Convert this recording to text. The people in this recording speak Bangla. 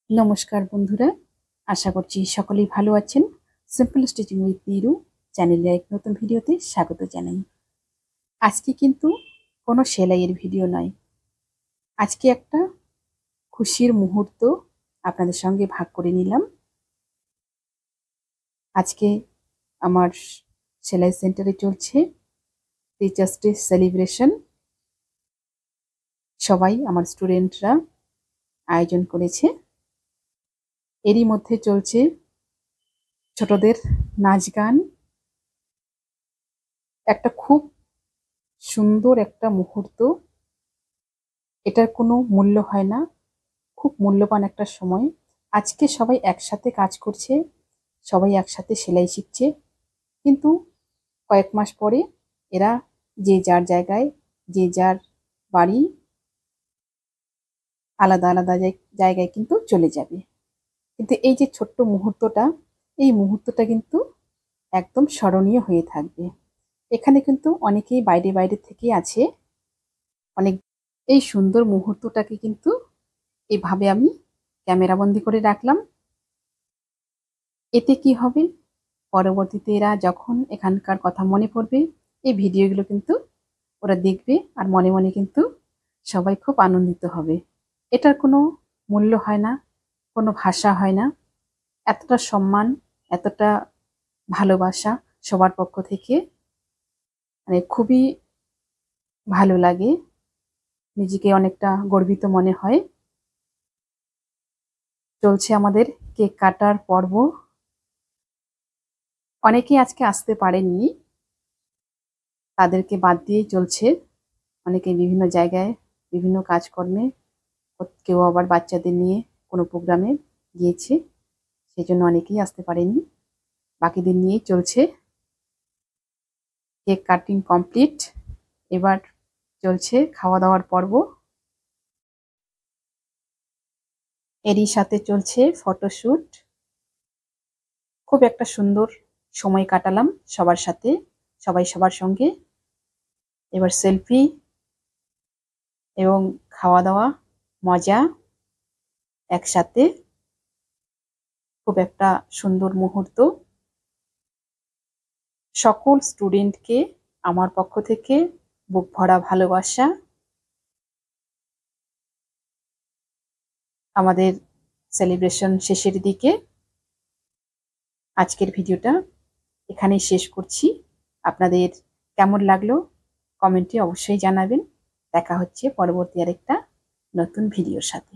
নমস্কার বন্ধুরা, আশা করছি সকলেই ভালো আছেন। সিম্পল স্টিচিং উইথ নিরু চ্যানেলে এক নতুন ভিডিওতে স্বাগত জানাই। আজকে কিন্তু কোনো সেলাইয়ের ভিডিও নয়, আজকে একটা খুশির মুহূর্ত আপনাদের সঙ্গে ভাগ করে নিলাম। আজকে আমার সেলাই সেন্টারে চলছে টিচার্স ডে সেলিব্রেশন। সবাই আমার স্টুডেন্টরা আয়োজন করেছে। এরই মধ্যে চলছে ছোটদের নাচ গান। একটা খুব সুন্দর একটা মুহূর্ত, এটার কোনো মূল্য হয় না, খুব মূল্যবান একটা সময়। আজকে সবাই একসাথে কাজ করছে, সবাই একসাথে সেলাই শিখছে, কিন্তু কয়েক মাস পরে এরা যে যার জায়গায়, যে যার বাড়ি, আলাদা আলাদা জায়গায় কিন্তু চলে যাবে। কিন্তু এই যে ছোট্ট মুহূর্তটা, এই মুহূর্তটা কিন্তু একদম স্মরণীয় হয়ে থাকবে। এখানে কিন্তু অনেকেই বাইরে বাইরে থেকে আছে, অনেক এই সুন্দর মুহূর্তটাকে কিন্তু এভাবে আমি ক্যামেরাবন্দি করে রাখলাম। এতে কি হবে, পরবর্তীতে এরা যখন এখানকার কথা মনে পড়বে, এই ভিডিওগুলো কিন্তু ওরা দেখবে আর মনে মনে কিন্তু সবাই খুব আনন্দিত হবে। এটার কোনো মূল্য হয় না, কোনো ভাষা হয় না। এতটা সম্মান, এতটা ভালোবাসা সবার পক্ষ থেকে, মানে খুবই ভালো লাগে, নিজেকে অনেকটা গর্বিত মনে হয়। চলছে আমাদের কেক কাটার পর্ব। অনেকেই আজকে আসতে পারেননি, তাদেরকে বাদ দিয়েই চলছে। অনেকে বিভিন্ন জায়গায় বিভিন্ন কাজকর্মে, কেউ আবার বাচ্চাদের নিয়ে কোনো প্রোগ্রামে গিয়েছে, সেই জন্য অনেকেই আসতে পারেনি। বাকিদের নিয়েই চলছে। কেক কাটিং কমপ্লিট, এবার চলছে খাওয়া দাওয়ার পর্ব। এরই সাথে চলছে ফটোশ্যুট। খুব একটা সুন্দর সময় কাটালাম সবার সাথে, সবাই সবার সঙ্গে। এবার সেলফি এবং খাওয়া দাওয়া, মজা একসাথে, খুব একটা সুন্দর মুহূর্ত। সকল স্টুডেন্টকে আমার পক্ষ থেকে বুক ভরা ভালোবাসা। আমাদের সেলিব্রেশন শেষের দিকে। আজকের ভিডিওটা এখানেই শেষ করছি। আপনাদের কেমন লাগলো কমেন্টে অবশ্যই জানাবেন। দেখা হচ্ছে পরবর্তী আরেকটা নতুন ভিডিওর সাথে।